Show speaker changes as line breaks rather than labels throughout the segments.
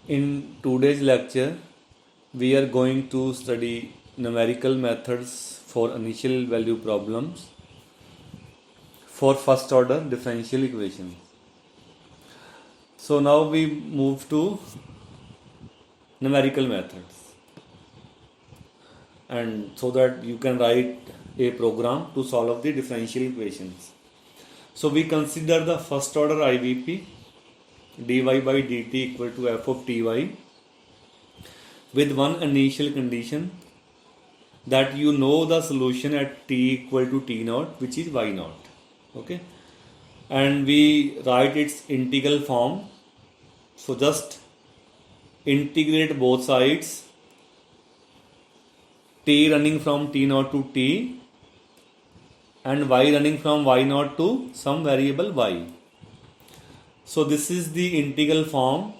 In today's lecture, we are going to study numerical methods for initial value problems for first order differential equations. So now we move to numerical methods, and so that you can write a program to solve the differential equations. So we consider the first order IVP dy by dt equal to f of ty with one initial condition that you know the solution at t equal to t naught, which is y naught. Okay, and we write its integral form. So just integrate both sides, t running from t naught to t and y running from y naught to some variable y. So this is the integral form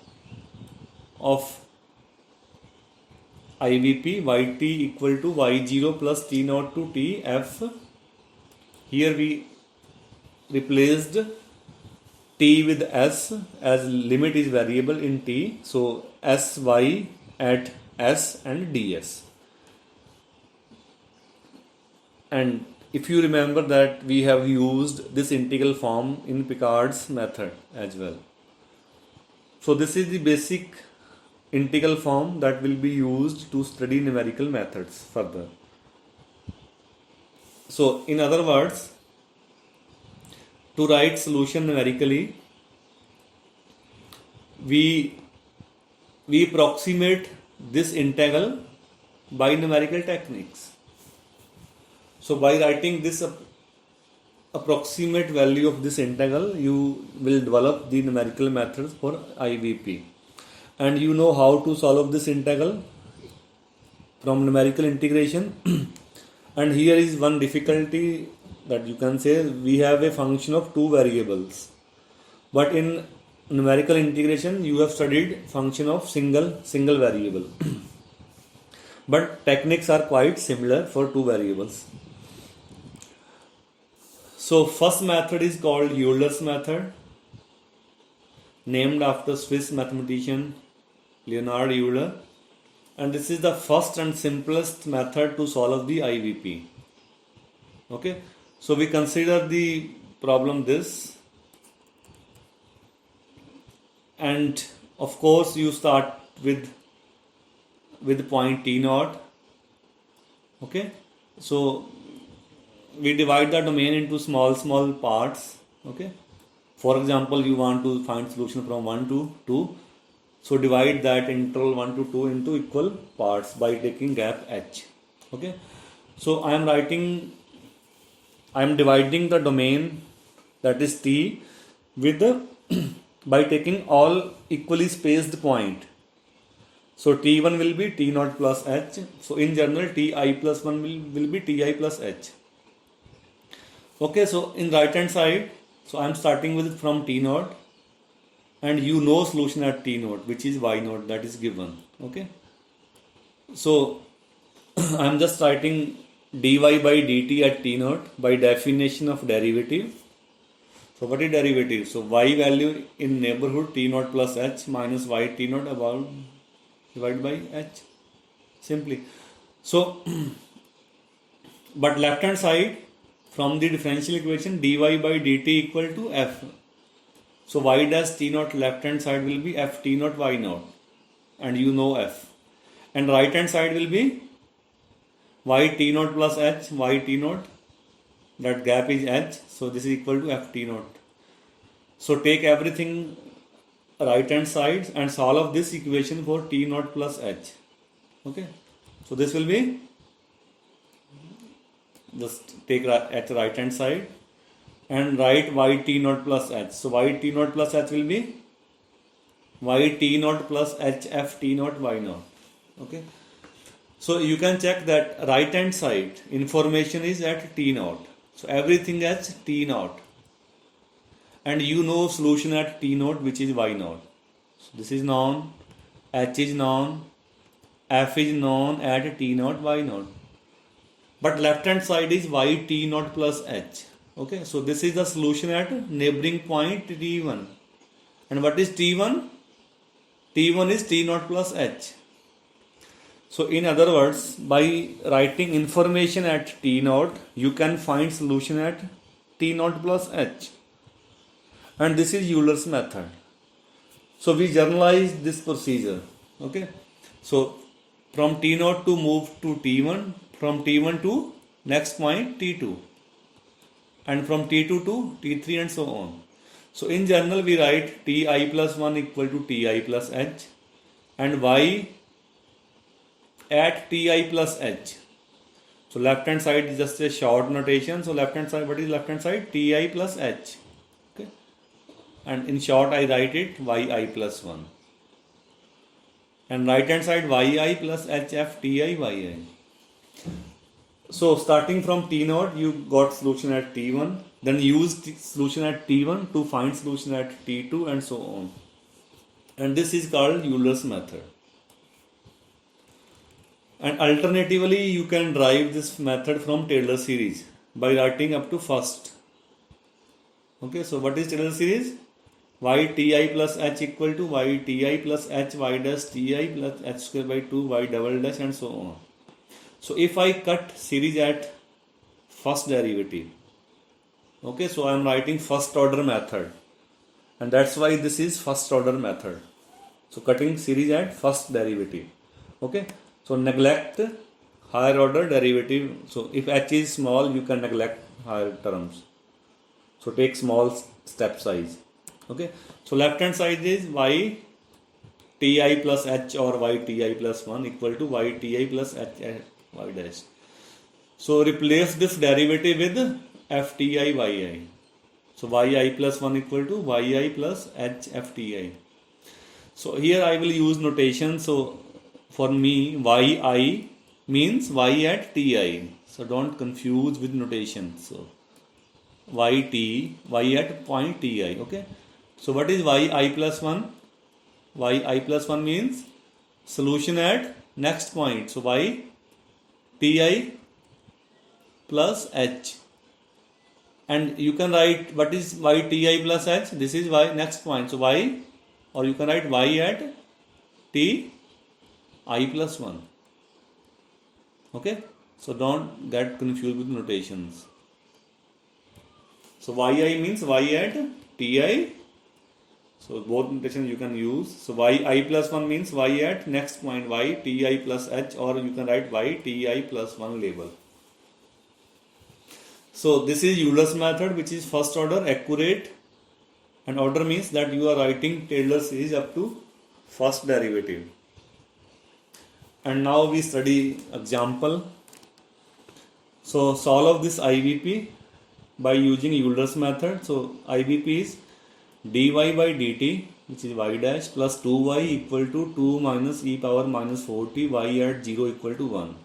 of IVP yt equal to y0 plus t naught to t f. Here we replaced t with s as limit is variable in t. So sy at s and ds. And if you remember that we have used this integral form in Picard's method as well. So this is the basic integral form that will be used to study numerical methods further. So in other words, to write solution numerically, we approximate this integral by numerical techniques. So by writing this approximate value of this integral, you will develop the numerical methods for IVP. And you know how to solve this integral from numerical integration. And here is one difficulty that you can say: we have a function of two variables. But in numerical integration, you have studied function of single variable. But techniques are quite similar for two variables. So first method is called Euler's method, named after Swiss mathematician Leonhard Euler, and this is the first and simplest method to solve the IVP. Okay, so we consider the problem this, and of course you start with point t naught. Okay, so we divide the domain into small parts. Okay, for example, you want to find solution from 1 to 2, so divide that interval 1 to 2 into equal parts by taking gap h. Okay, so I am dividing the domain, that is t, with the by taking all equally spaced point. So t1 will be t naught plus h. So in general, ti plus 1 will be ti plus h. Okay, so in right hand side, so I am starting with from t naught, and you know solution at t naught, which is y naught, that is given. Okay, so I am just writing dy by dt at t naught by definition of derivative. So what is derivative? So y value in neighborhood t naught plus h minus y t naught about divided by h, simply. So but left hand side, from the differential equation, dy by dt equal to f. So y dash t naught left hand side will be f t naught y naught, and you know f. And right hand side will be y t naught plus h y t naught, that gap is h, so this is equal to f t naught. So take everything right hand side and solve this equation for t naught plus h. Okay, so this will be, just take at right hand side and write y t naught plus h. So y t naught plus h will be y t naught plus h f t naught y naught. Okay, so you can check that right hand side information is at t naught, so everything at t naught, and you know solution at t naught, which is y naught. So this is known, h is known, f is known at t naught y naught. But left hand side is y t naught plus h. Okay, so this is the solution at neighboring point t1. And what is t1? T1 is T naught plus H. So in other words, by writing information at T naught, you can find solution at T naught plus H. And this is Euler's method. So we generalize this procedure. Okay. So from T naught to move to T1, from T1 to next point T2, and from T2 to T3 and so on. So in general we write Ti plus 1 equal to Ti plus H, and Y at Ti plus H. So left hand side is just a short notation. So left hand side, what is left hand side? Ti plus H. Okay. And in short I write it Yi plus 1. And right hand side Yi plus Hf Ti Yi. So starting from T naught, you got solution at T1, then use solution at T1 to find solution at T2 and so on. And this is called Euler's method. And alternatively, you can derive this method from Taylor series by writing up to first. Okay, so what is Taylor series? Y Ti plus H equal to Y Ti plus H Y dash Ti plus H square by 2 Y double dash and so on. So if I cut series at first derivative, okay, so I am writing first order method, and that's why this is first order method. So cutting series at first derivative. Okay, so neglect higher order derivative. So if H is small, you can neglect higher terms. So take small step size. Okay, so left hand side is Y Ti plus H or Y Ti plus 1 equal to Y Ti plus H Y dash. So replace this derivative with Fti Yi. So Yi plus 1 equal to Yi plus H Fti. So here I will use notation. So for me Yi means Y at Ti. So don't confuse with notation. So Y at point Ti. Okay. So what is Yi plus 1? Yi plus 1 means solution at next point. So Y Ti plus H, and you can write what is Y Ti plus H. This is Y next point. So Y, or you can write Y at T I plus 1. Okay, so don't get confused with notations. So Yi means Y at Ti. So both notations you can use. So Yi plus 1 means Y at next point Y Ti plus H, or you can write Y Ti plus 1 label. So this is Euler's method, which is first order accurate, and order means that you are writing Taylor series up to first derivative. And now we study example. So solve this IVP by using Euler's method. So IVP is dy by dt, which is y dash, plus 2y equal to 2 minus e power minus 4t y at 0 equal to 1.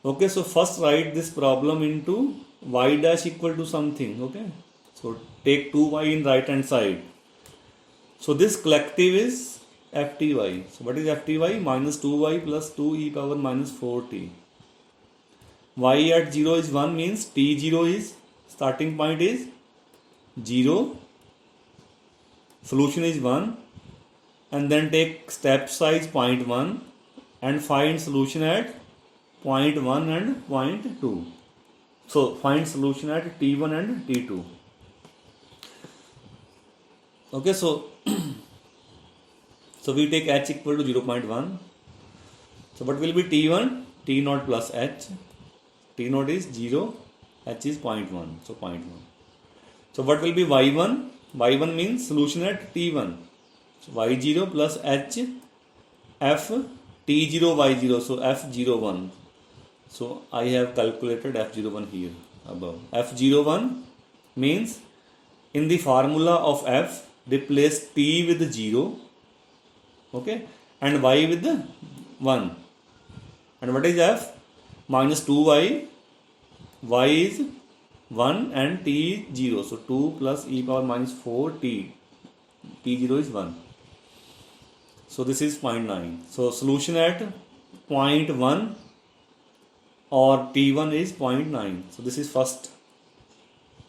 Okay, so first write this problem into y dash equal to something. Okay, so take 2y in right hand side. So this collective is fty. So what is fty? Minus 2y plus 2 e power minus 4t. Y at 0 is 1 means t0 is starting point is 0. Solution is 1, and then take step size 0.1 and find solution at 0.1 and 0.2. So find solution at T1 and T2. Okay, so so we take H equal to 0.1. So what will be T1? T naught plus H. T naught is 0, H is 0.1. So 0.1. So what will be Y1? Y1 means solution at T1. So Y0 plus H F T0 Y0. So F01. So I have calculated F01 here above. F01 means in the formula of F replace T with 0. Okay. And Y with 1. And what is F? Minus 2Y. Y is 1 and T is 0. So 2 plus e power minus 4t. T0 is 1. So this is 0.9. So solution at 0.1 or T1 is 0.9. So this is first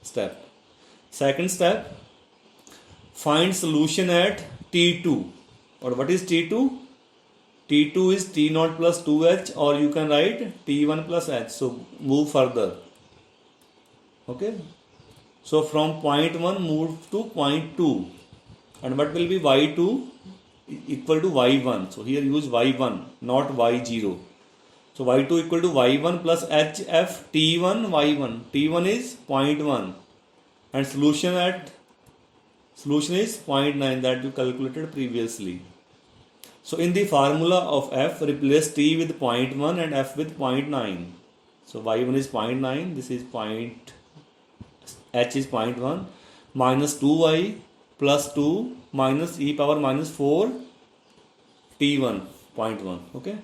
step. Second step, find solution at T2. Or what is T2? T2 is T naught plus 2h, or you can write T1 plus h. So move further. Okay. So from point 1 move to point 2. And what will be y2 equal to y1? So here use y1, not y0. So y2 equal to y1 plus hf t1 y1. T1 is 0.1 and solution is 0.9 that you calculated previously. So in the formula of f, replace t with 0.1 and f with 0.9. So y1 is 0.9, this is h is 0.1, minus 2y plus 2 minus e power minus 4 t1 0.1. Okay.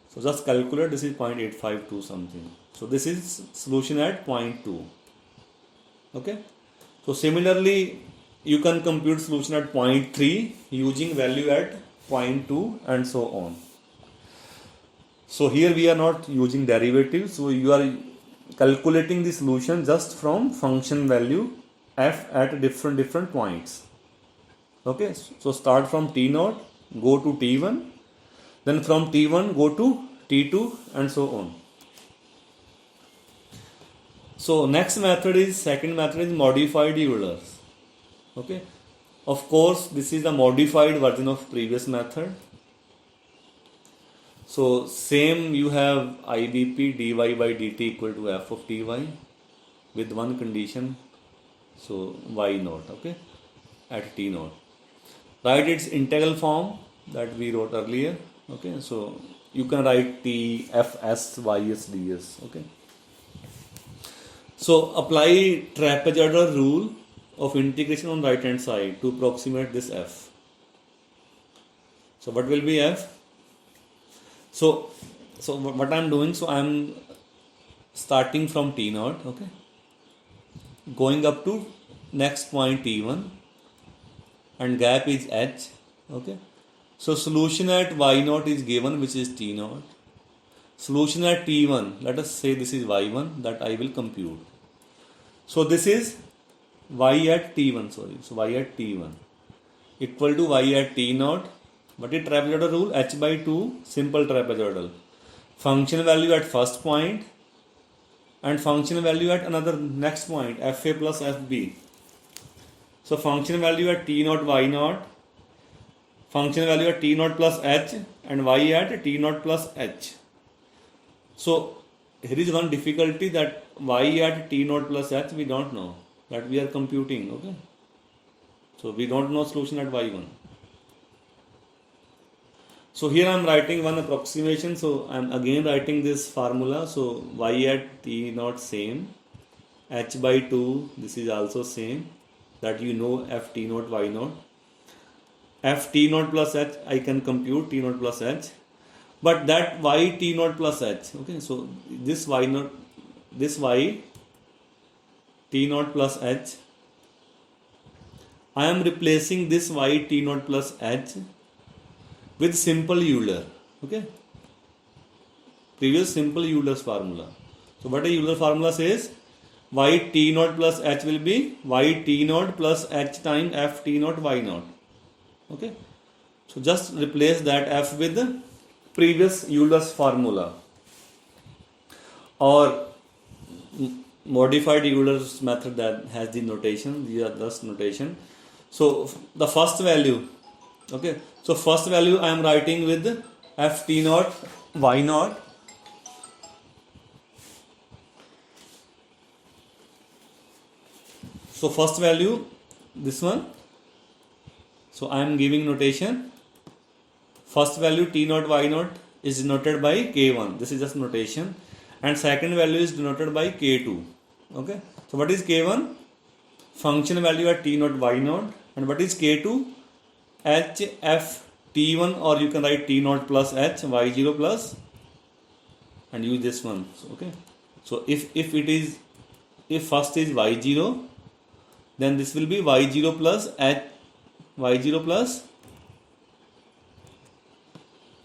So just calculate, this is 0.852 something. So this is solution at 0.2. Okay. So similarly, you can compute solution at 0.3 using value at 0.2 and so on. So here we are not using derivatives. So you are calculating the solution just from function value f at different points. Okay. So start from t naught, go to t1, then from t1 go to t2 and so on. So next second method is modified Euler's. Okay. Of course, this is the modified version of previous method. So same, you have IBP dy by dt equal to f of ty with one condition. So y naught, okay, at t naught. Write its integral form that we wrote earlier. Okay, so you can write t f s y s ds. Okay. So apply trapezoidal rule of integration on right hand side to approximate this f. So what will be f? So what I am doing, so I am starting from t naught, okay, going up to next point t1, and gap is h. Okay. So solution at y naught is given, which is t naught. Solution at t1, let us say this is y1 that I will compute. So this is y at t1, sorry. So y at t1 equal to y at t naught. What is trapezoidal rule? H by 2, simple trapezoidal. Function value at first point and function value at another next point, fa plus fb. So function value at t naught y naught, function value at t naught plus h, and y at t naught plus h. So here is one difficulty, that y at t naught plus h we don't know, that we are computing. Okay. So we don't know solution at y1. So here I am writing one approximation. So I am again writing this formula. So y at t naught same, h by 2, this is also same, that you know f t naught y naught. F t naught plus h I can compute, t naught plus h, but that y t naught plus h. Okay, so this y naught, this y t naught plus h, I am replacing this y t naught plus h with simple Euler. Okay, previous simple Euler's formula. So what a Euler formula says, y t naught plus h will be y t naught plus h times f t naught y naught. Okay, so just replace that f with the previous Euler's formula, or modified Euler's method that has the notation. These are just notation. So the first value, okay, so first value I am writing with f t naught y naught. So first value, this one. So I am giving notation. First value t naught y naught is denoted by k1. This is just notation. And second value is denoted by k2. Okay. So what is k1? Function value at t naught y naught. And what is k2? H f t1, or you can write t naught plus h y0 plus, and use this one. So, okay. So if first is y0, then this will be y0 plus h y0 plus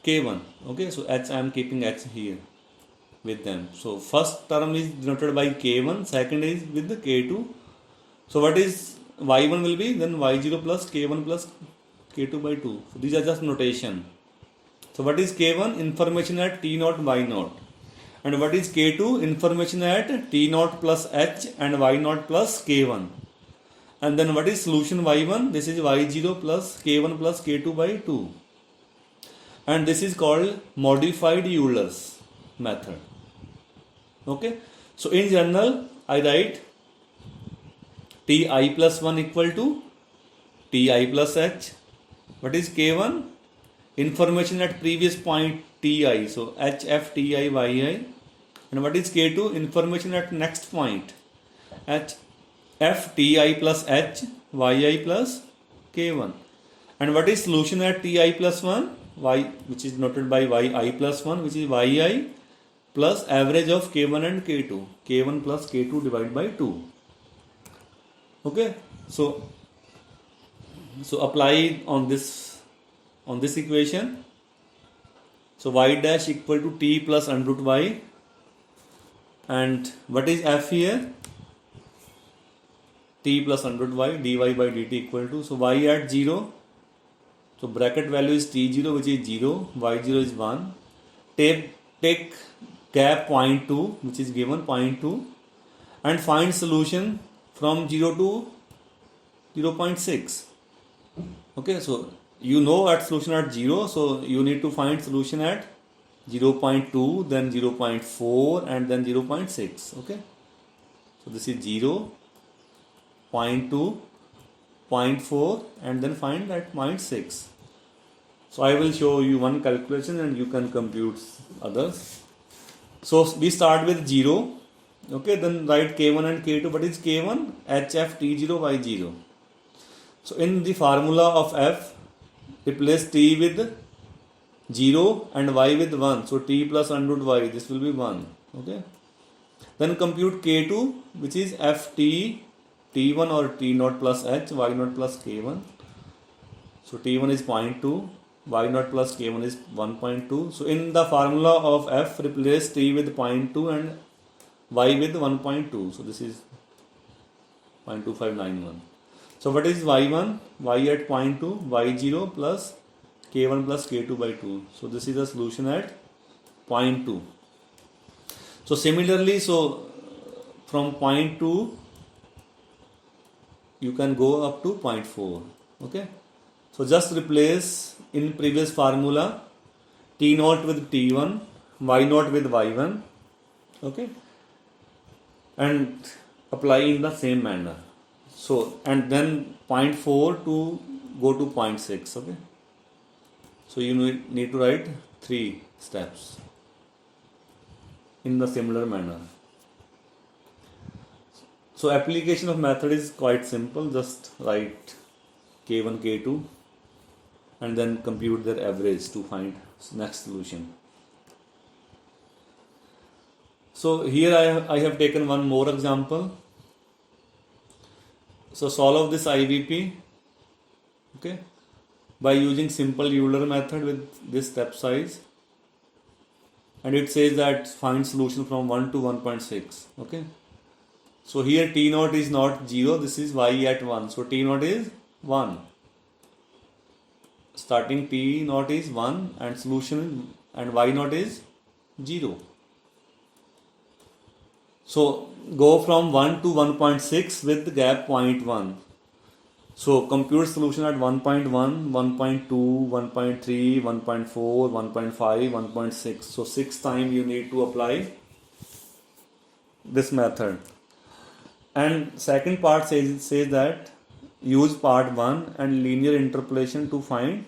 k1. Okay, so h I am keeping h here with them. So first term is denoted by k1, second is with the k2. So what is y1 will be then y0 plus k1 plus k2 by 2. So these are just notation. So what is k1? Information at t0 y0. And what is k2? Information at t0 plus h and y0 plus k1. And then what is solution y1? This is y0 plus k1 plus k2 by 2. And this is called modified Euler's method. Okay. So in general, I write ti plus 1 equal to ti plus h. What is k1? Information at previous point ti. So hf ti yi. And what is k2? Information at next point hf ti plus h yi plus k1. And what is solution at ti plus 1? Y, which is noted by yi plus 1, which is yi plus average of k1 and k2. k1 plus k2 divided by 2. Okay. So apply on this equation. So y dash equal to t plus under root y. And what is f here? T plus under root y dy by dt equal to. So y at 0. So bracket value is t0, which is 0. y0 is 1. Take gap 0.2, which is given 0.2, and find solution from 0 to 0.6. Okay, so you know at solution at 0, so you need to find solution at 0.2, then 0.4, and then 0.6. Okay, so this is 0, 0.2, 0.4, and then find at 0.6. So I will show you one calculation and you can compute others. So we start with 0. Okay, then write k1 and k2. What is k1? hf t0 y0. So in the formula of f, replace t with 0 and y with 1. So t plus under root y, this will be 1. Okay. Then compute k2, which is ft t1 or t0 plus h, y0 plus k1. So t1 is 0.2. y0 plus k1 is 1.2. So in the formula of f, replace t with 0.2 and y with 1.2. So this is 0.2591. So what is y1? Y at 0.2, y0 plus k1 plus k2 by 2. So this is the solution at 0.2. So similarly, so from 0.2 you can go up to 0.4. Okay. So just replace in previous formula t0 with t1, y0 with y1. Okay. And apply in the same manner. So and then 0.4 to go to 0.6. Okay. So you need to write 3 steps in the similar manner. So application of method is quite simple. Just write k1, k2 and then compute their average to find next solution. So here I have taken one more example. So solve this IVP, okay, by using simple Euler method with this step size, and it says that find solution from 1 to 1.6. Okay, so here t0 is not 0, this is y at 1, so t0 is 1. Starting t0 is 1 and solution and y0 is 0. So go from 1 to 1.6 with the gap 0.1. So compute solution at 1.1, 1.2, 1.3, 1.4, 1.5, 1.6. So 6 times you need to apply this method. And second part says that use part 1 and linear interpolation to find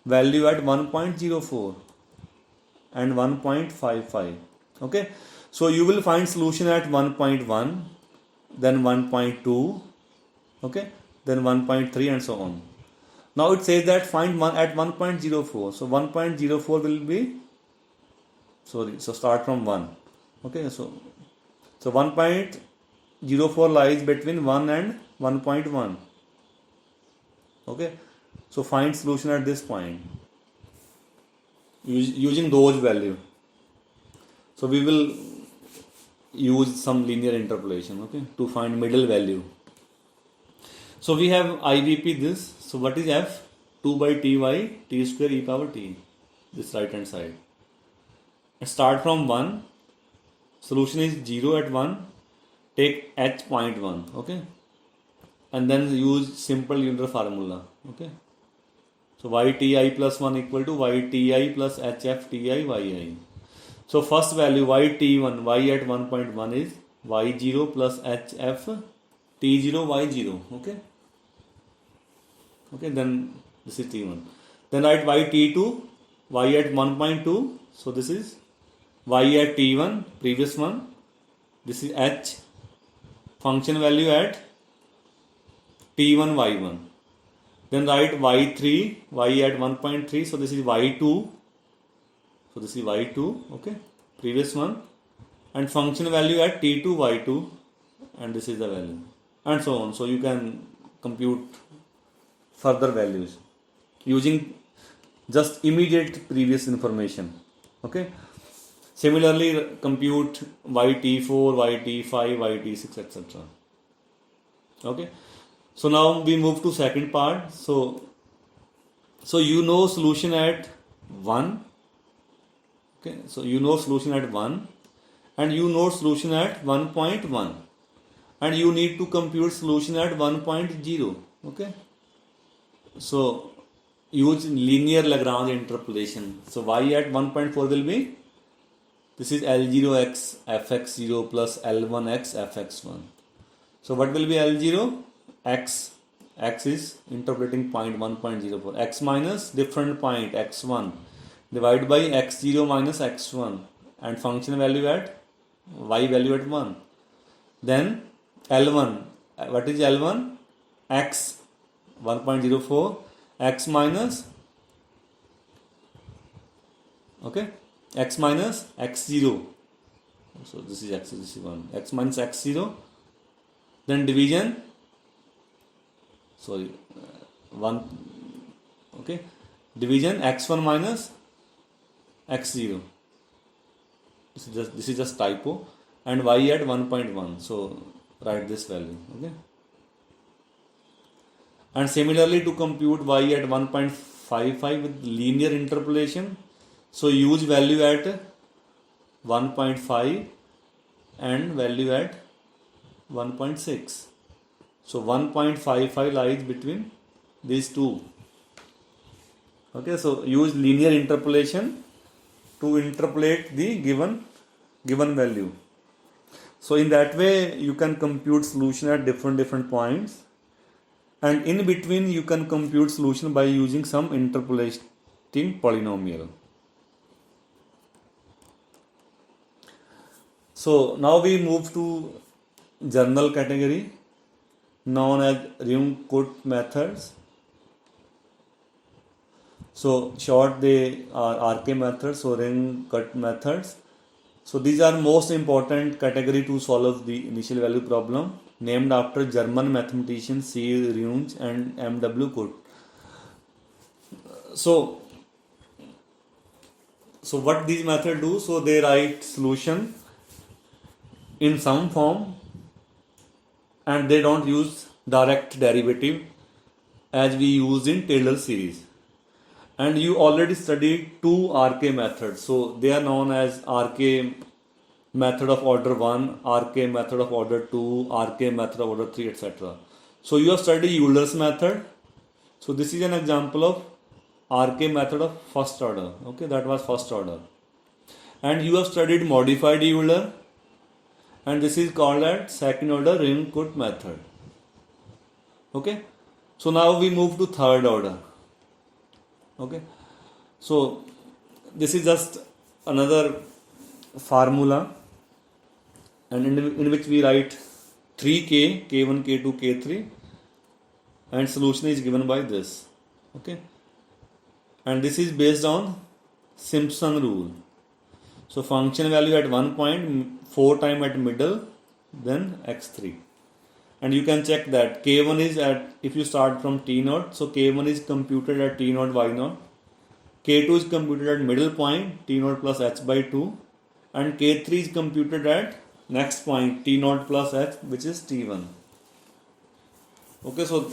value at 1.04 and 1.55. Okay. So you will find solution at 1.1, then 1.2, okay, then 1.3 and so on. Now it says that find one at 1.04. So 1.04 will be, so start from 1. Okay, so 1.04 lies between 1 and 1.1. Okay, so find solution at this point using those value. So we will use some linear interpolation, okay, to find middle value. So we have IVP this. So what is f? 2 by ty t square e power t, this right hand side. And start from 1, solution is 0 at 1, take h 0.1, okay, and then use simple Euler formula, okay. So yti plus 1 equal to yti plus hf ti yi. So first value yt1, y at 1.1 is y0 plus hf t0 y0, okay. Okay, then this is t1. Then write yt2, y at 1.2. So this is y at t1, previous one. This is h, function value at t1 y1. Then write y3, y at 1.3. So this is y2. So this is y2, okay, previous one, and function value at t2 y2, and this is the value, and so on. So you can compute further values using just immediate previous information, okay. Similarly, compute yt4, yt5, yt6, etc. Okay. So now we move to second part. So you know solution at 1. Okay, so you know solution at 1 and you know solution at 1.1 and you need to compute solution at 1.0. Okay, so use linear Lagrange interpolation. So y at 1.4 will be, this is L0x fx0 plus L1x fx1. So what will be L0? X is interpolating point 1.04, x minus different point x1 divided by x0 minus x1 and function value at y value at 1. Then L1, what is L1? X 1.04, x minus, okay, x minus x0. So this is x, this is 1, x minus x0. Then division, sorry, 1, okay, division x1 minus x0. This is just typo, and y at 1.1. So write this value, okay. And similarly to compute y at 1.55 with linear interpolation, so use value at 1.5 and value at 1.6. So 1.55 lies between these two. Okay, so use linear interpolation to interpolate the given value. So in that way you can compute solution at different points, and in between you can compute solution by using some interpolating polynomial. So now we move to general category known as Runge-Kutta methods. So short they are RK methods, so Runge-Kutta methods. So these are most important category to solve the initial value problem, named after German mathematicians C. Runge and M.W. Kutta. So what these methods do? So they write solution in some form and they don't use direct derivative as we use in Taylor series. And you already studied two RK methods. So they are known as RK method of order 1, RK method of order 2, RK method of order 3, etc. So you have studied Euler's method. So this is an example of RK method of first order. Okay, that was first order. And you have studied modified Euler, and this is called as second order Runge-Kutta method. Okay, so now we move to third order. Okay, so this is just another formula, and in which we write 3k, k1, k2, k3, and solution is given by this. Okay, and this is based on Simpson rule. So function value at 1 point, 4 time at middle, then x3. And you can check that k1 is at, if you start from t0, so k1 is computed at t0 y0, k2 is computed at middle point t0 plus h by 2, and k3 is computed at next point t0 plus h, which is t1. Okay, so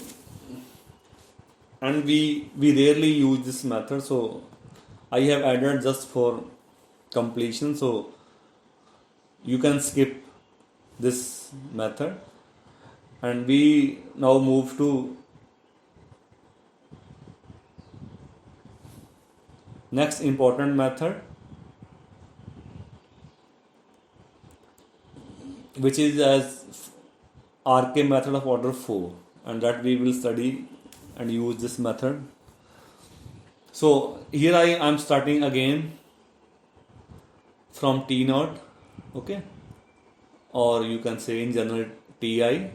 and we rarely use this method, so I have added just for completion, so you can skip this method. And we now move to next important method, which is as RK method of order 4, and that we will study and use this method. So here I am starting again from T naught, okay, or you can say in general Ti.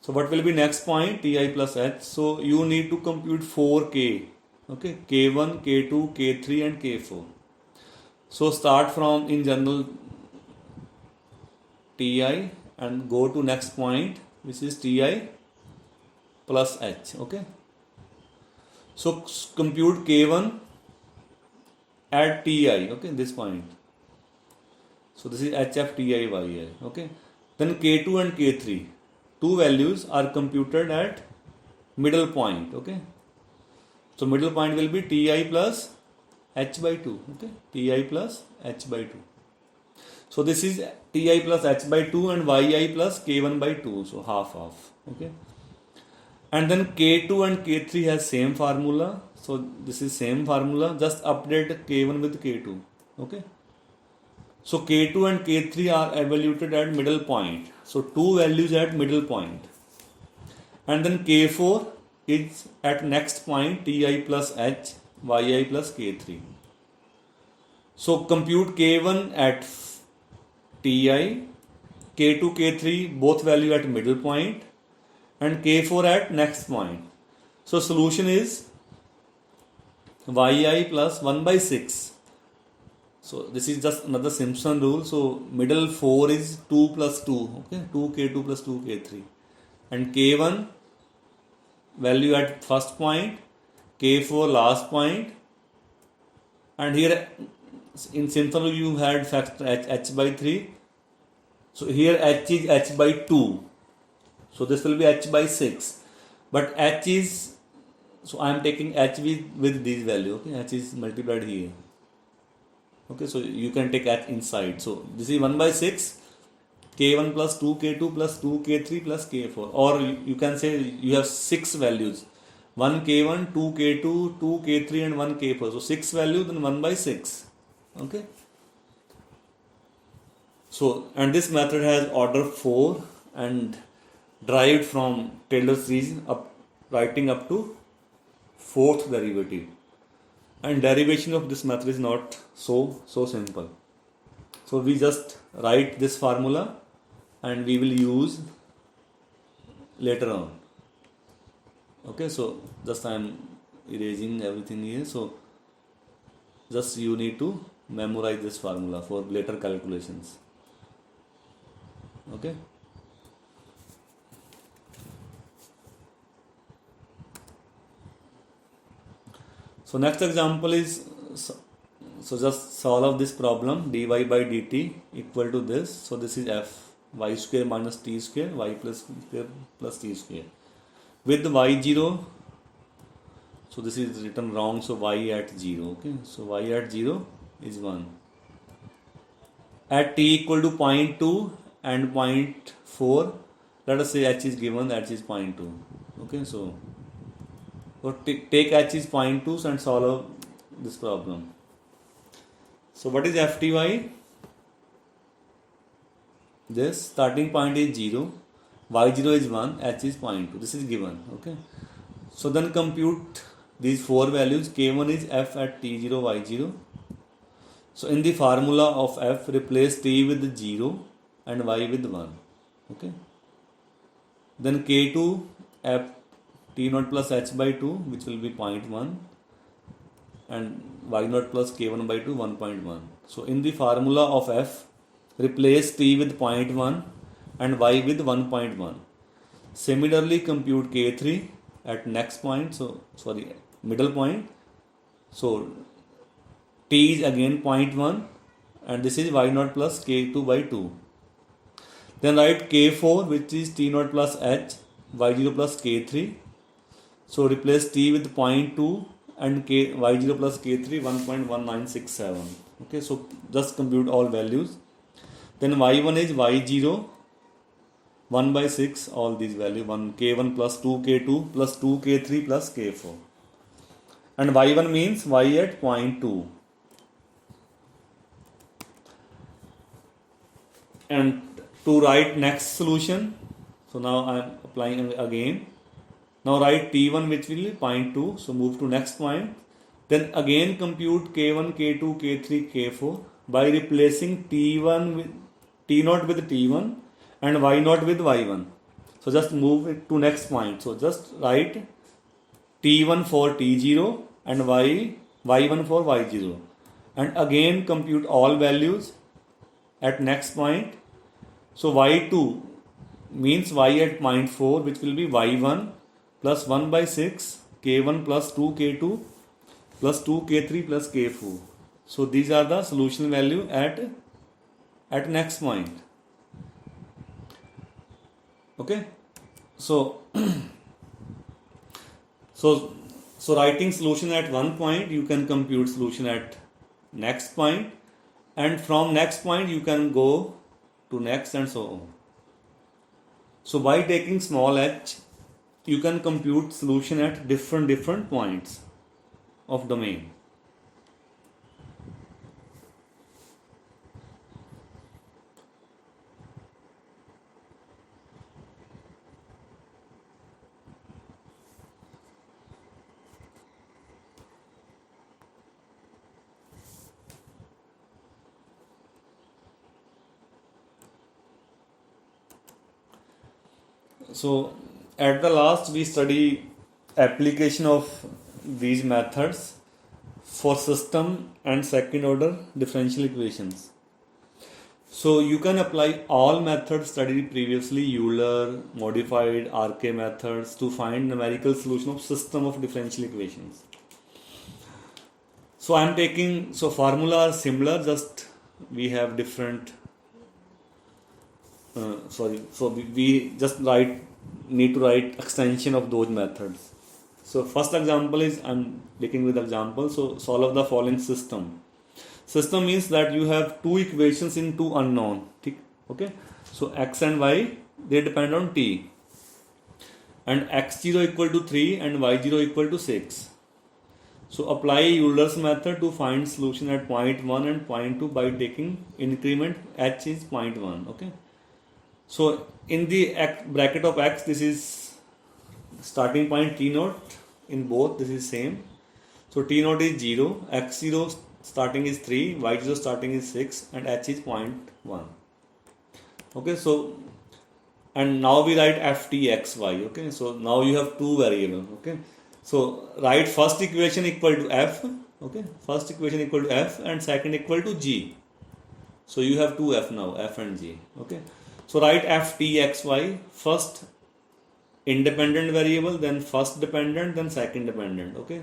So what will be next point? Ti plus h. So you need to compute 4k, okay, k1, k2, k3 and k4. So start from in general Ti and go to next point, which is Ti plus h, okay. So compute k1 at Ti, okay, this point. So this is hf Ti yi, okay. Then k2 and k3, two values are computed at middle point, okay. So middle point will be Ti plus h by 2, okay, Ti plus h by 2. So this is Ti plus h by 2 and yi plus k1 by 2, so half, okay. And then k2 and k3 has same formula, so this is same formula, just update k1 with k2, okay. So k2 and k3 are evaluated at middle point, so two values at middle point. And then k4 is at next point Ti plus h, yi plus k3. So compute k1 at Ti, k2, k3 both value at middle point, and k4 at next point. So solution is yi plus 1 by 6. So this is just another Simpson rule. So middle 4 is 2 plus 2, okay, 2k2 plus 2k3, and k1 value at first point, k4 last point, and here in Simpson rule you had factor h by 3. So here h is h by 2. So this will be h by 6. But h is, so I am taking h with this value, okay, h is multiplied here. Okay, so you can take h inside. So this is 1 by 6, k1 plus 2, k2 plus 2, k3 plus k4. Or you can say you have 6 values. 1 k1, 2 k2, 2 k3 and 1 k4. So 6 values, then 1 by 6. Okay. So, and this method has order 4 and derived from Taylor series up, writing up to 4th derivative. And derivation of this method is not so simple. So we just write this formula and we will use later on. Okay, so just I am erasing everything here. So just you need to memorize this formula for later calculations. Okay. So next example is, so just solve this problem, dy by dt equal to this. So this is f, y square minus t square, y plus square plus t square. With y0, so this is written wrong, so y at 0, okay. So y at 0 is 1. At t equal to 0.2 and 0.4, let us say h is given, h is 0.2, okay. So take h is 0.2 and solve this problem. So what is fty? This starting point is 0, y0 is 1, h is 0.2. This is given, okay. So then compute these 4 values. K1 is f at t0, y0. So in the formula of f, replace t with 0 and y with 1, okay. Then K2 f t0 plus h by 2, which will be 0.1, and y0 plus k1 by 2, 1.1. So in the formula of f, replace t with 0.1 and y with 1.1. Similarly compute k3 at next point, so sorry, middle point. So t is again 0.1 and this is y0 plus k2 by 2. Then write k4, which is t0 plus h, y0 plus k3. So replace t with 0.2 and k y0 plus k3 1.1967. Okay, so just compute all values. Then y1 is y0 1 by 6, all these value 1 k1 plus 2 k2 plus 2 k3 plus k4, and y1 means y at 0.2. And to write next solution, so now I am applying again. Now write t1 which will be 0.2, so move to next point. Then again compute k1 k2 k3 k4 by replacing t1 with t0 with t1 and y0 with y1. So just move it to next point. So just write t1 for t0 and y1 for y0, and again compute all values at next point. So y2 means y at 0.4, which will be y1 plus 1 by 6 k1 plus 2 k2 plus 2 k3 plus k4. So these are the solution value at next point. Okay, so so writing solution at one point, you can compute solution at next point, and from next point you can go to next, and so on. So by taking small h, you can compute solution at different points of domain. So at the last we study application of these methods for system and second order differential equations. So you can apply all methods studied previously, Euler, modified, RK methods, to find numerical solution of system of differential equations. So I am taking, so formula are similar, just we have different so we just need to write extension of those methods. So first example is, I'm taking with example, so solve the following system. System means that you have two equations in two unknown. Okay, so x and y, they depend on t, and x0 equal to 3 and y0 equal to 6. So apply Euler's method to find solution at point 1 and point 2 by taking increment h is 0.1. Okay, so in the bracket of x, this is starting point t0, in both this is same. So t0 is 0, x0 starting is 3, y0 starting is 6, and h is 0.1. Okay, so and now we write ftxy. Okay, so now you have two variables. Okay, so write first equation equal to f. Okay, first equation equal to f and second equal to g. So you have two f now, f and g. Okay, so write ftxy, first independent variable, then first dependent, then second dependent. Okay,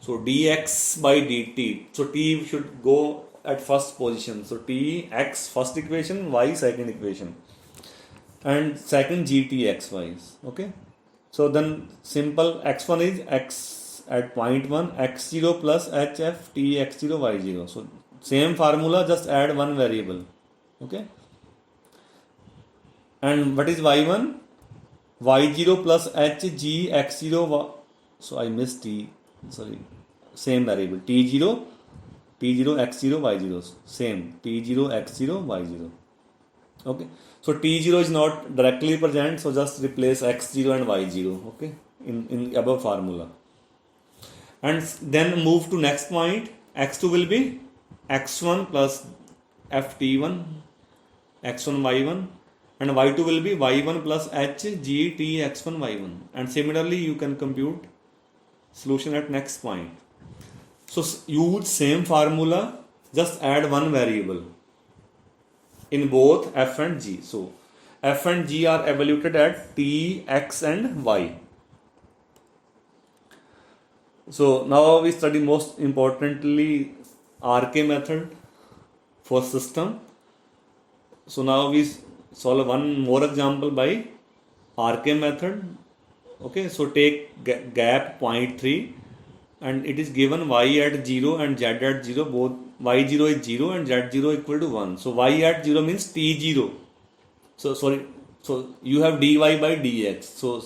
so dx by dt, so t should go at first position. So t x first equation, y second equation, and second gtxy. Okay, so then simple x1 is x at point 1, x0 plus hf t x0 y0. So same formula, just add one variable. Okay, and what is y1? y0 plus h g x0 so I missed t, sorry, same variable t0 x0 y0, same t0 x0 y0. Okay, so t0 is not directly present, so just replace x0 and y0. Okay, in above formula, and then move to next point. X2 will be x1 plus ft1 x1 y1, and y2 will be y1 plus h g t x1 y1, and similarly you can compute solution at next point. So use same formula, just add one variable in both f and g. So f and g are evaluated at t, x and y. So now we study most importantly RK method for system. So now we solve one more example by RK method. Okay, so take gap 0.3 and it is given y at 0 and z at 0, both y0 is 0 and z0 equal to 1. So y at 0 means t0. So sorry, so you have dy by dx. So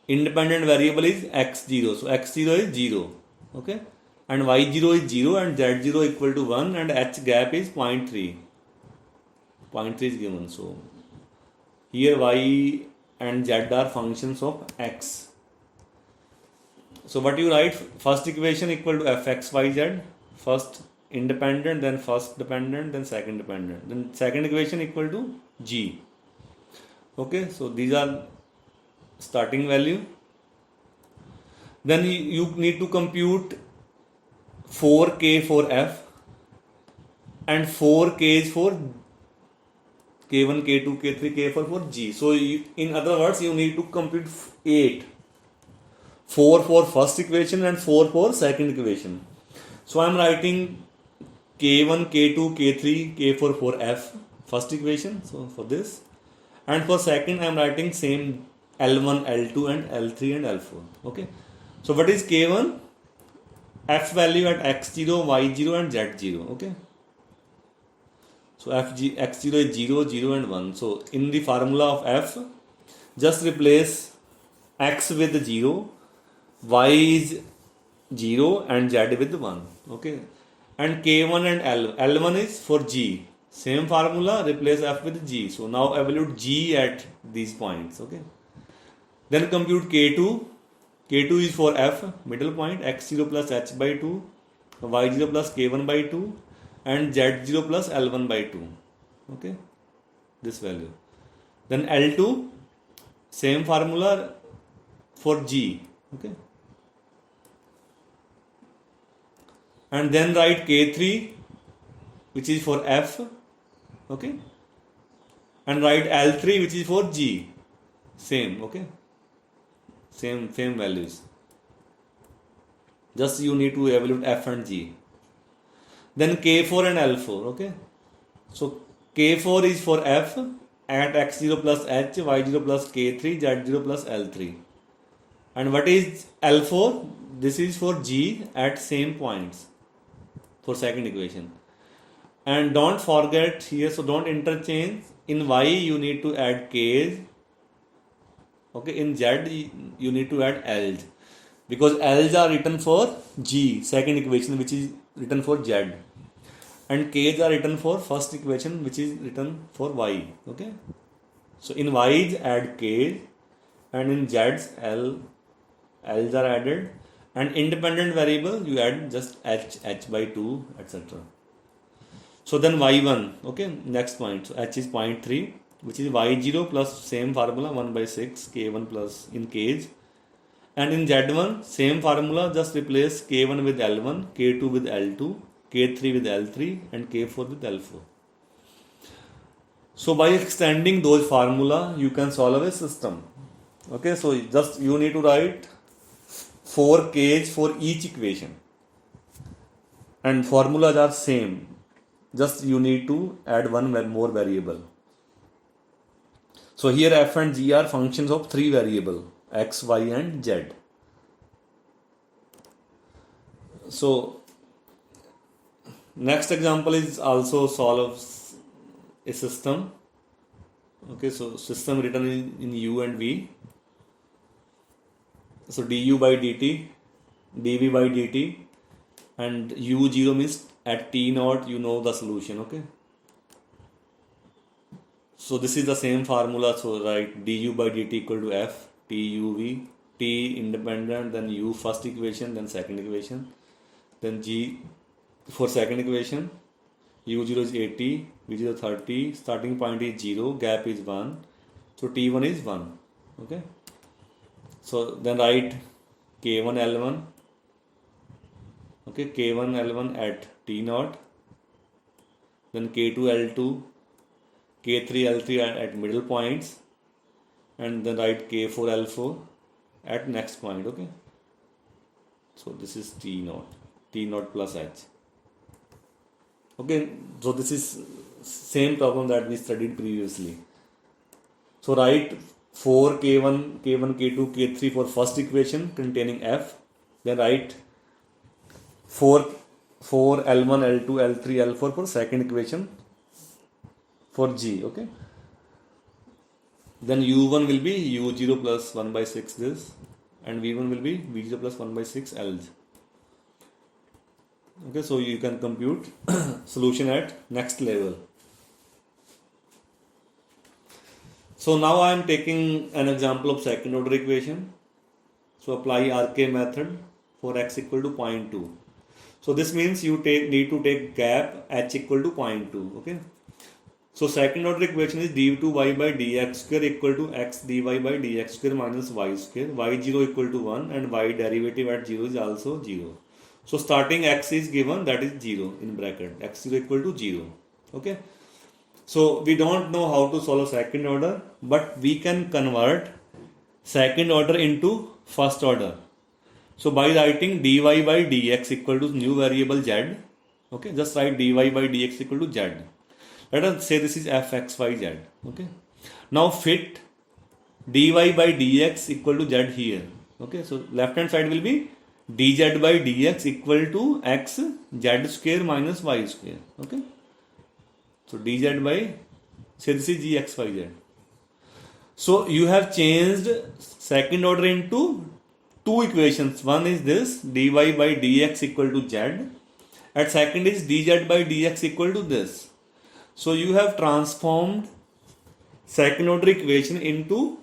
independent variable is x0. So x0 is 0. Okay, and y0 is 0 and z0 equal to 1 and h gap is 0.3. 0.3 is given. So here y and z are functions of x. So what you write? First equation equal to fxyz. First independent, then first dependent, then second dependent. Then second equation equal to g. Okay, so these are starting value. Then you need to compute 4k for f and 4k is for k1, k2, k3, k4 for g. So in other words, you need to compute 8. 4 for first equation and 4 for second equation. So I am writing k1, k2, k3, k4 for f first equation. So for this, and for second I am writing same L1, L2 and L3 and L4. Okay. So what is k1? F value at x0, y0 and z0. Okay. So x0 is 0, 0 and 1. So in the formula of f, just replace x with 0, y is 0 and z with 1. Okay. And k1 and L1 is for g. Same formula, replace f with g. So now evaluate g at these points. Okay. Then compute k2. K2 is for f, middle point, x0 plus h by 2, y0 plus k1 by 2 and z0 plus L1 by 2. Okay, this value. Then L2, same formula for g. Okay, and then write k3 which is for f. Okay, and write L3 which is for g. Same. Okay, same values. Just you need to evaluate f and g. Then k4 and L4. Okay, so k4 is for f at x0 plus h, y0 plus k3, z0 plus L3. And what is L4? This is for g at same points for second equation. And don't forget here, so don't interchange. In y you need to add k's. Okay, in z you need to add l's, because l's are written for g, second equation, which is written for z, and k's are written for first equation, which is written for y. Okay, so in y's add k, and in z's l's are added, and independent variable you add just h by 2, etc. So then y1. Okay, next point. So h is 0.3, which is y0 plus same formula 1 by 6 k1 plus in k's, and in z1 same formula, just replace k1 with L1, k2 with L2, k3 with L3 and k4 with L4. So by extending those formula you can solve a system. Okay, so just you need to write 4 k's for each equation and formulas are same, just you need to add one more variable. So here f and g are functions of 3 variables, x, y and z. So next example is also solves a system. Okay, so system written in u and v. So du by dt, dv by dt, and u0 means at t0 you know the solution. Okay, so this is the same formula. So write du by dt equal to f tuv, t independent, then u first equation, then second equation, then g for second equation, u0 is 80, v0 30, starting point is 0, gap is 1, so t1 is 1. Okay, so then write k1 L1. Okay, k1 L1 at t0, then k2 L2, k3 L3 at middle points, and then write k4 L4 at next point. Okay, so this is t0 plus h. Okay, so this is same problem that we studied previously. So write 4k1, k1, k2, k3 for first equation containing f. Then write 4 L1, L2, L3, L4 for second equation for G. Okay. Then U1 will be U0 plus 1 by 6 this, and V1 will be V0 plus 1 by 6 L. Okay, so you can compute solution at next level. So now I am taking an example of second order equation. So apply RK method for x equal to 0.2. So this means you need to take gap h equal to 0.2. Okay. So second order equation is d2y by dx square equal to x dy by dx square minus y square, y0 equal to 1, and y derivative at 0 is also 0. So starting x is given, that is 0 in bracket, x0 equal to 0. Okay. So we don't know how to solve second order, but we can convert second order into first order. So by writing dy by dx equal to new variable z, okay, just write dy by dx equal to z. Let us say this is fxyz. Okay. Now fit dy by dx equal to z here. Okay. So left hand side will be dz by dx equal to x z square minus y square. Okay. So dz by, say this is gxyz. So you have changed second order into two equations. One is this dy by dx equal to z, and second is dz by dx equal to this. So you have transformed second order equation into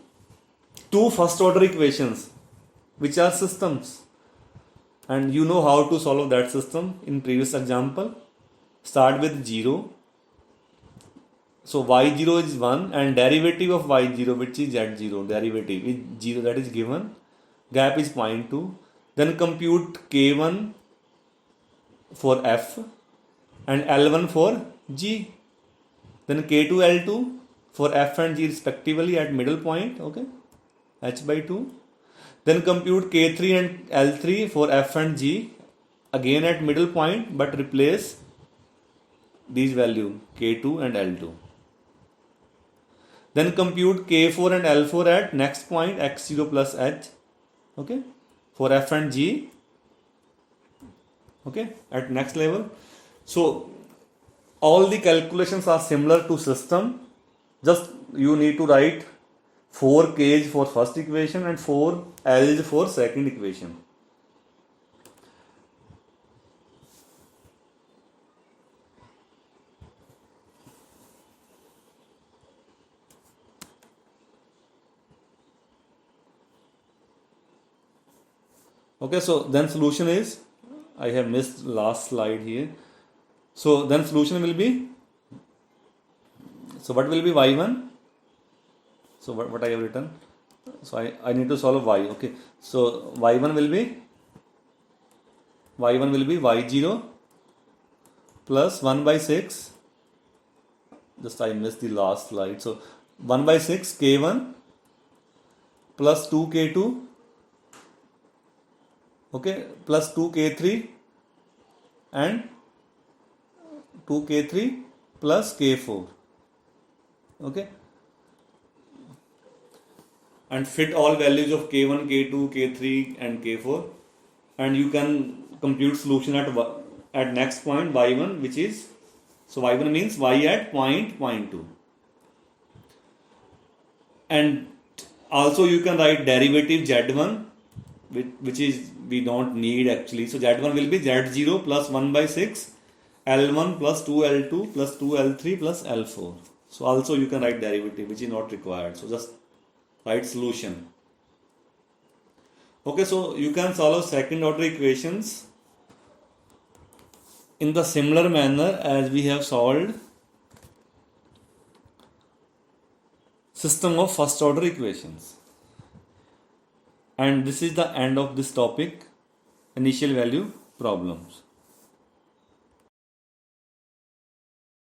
two first order equations, which are systems. And you know how to solve that system in previous example. Start with 0. So y0 is 1 and derivative of y0, which is z0, derivative is 0, that is given. Gap is 0.2. Then compute k1 for f and L1 for g. Then k2, L2 for f and g respectively at middle point, okay, h by 2. Then compute k3 and L3 for f and g again at middle point, but replace these values k2 and L2. Then compute k4 and L4 at next point x0 plus h, okay, for f and g, okay, at next level. So all the calculations are similar to system, just you need to write 4 k's for first equation and 4 l's for second equation. Okay, so then solution is, I have missed last slide here. So then solution will be, so what will be y1? So what I have written? So I need to solve y. Okay, so y1 will be y0 plus 1 by 6. Just I missed the last slide. So 1 by 6 k1 plus 2 k2, okay, plus 2 k3 and 2 k3 plus k4, okay, and fit all values of k1, k2, k3 and k4, and you can compute solution at next point y1, which is, so y1 means y at point 0.2, and also you can write derivative z1, which is we don't need actually. So z1 will be z0 plus 1 by 6 L1 plus 2L2 plus 2L3 plus L4. So also you can write derivative, which is not required. So just write solution. Okay, so you can solve second order equations in the similar manner as we have solved system of first order equations. And this is the end of this topic, initial value problems.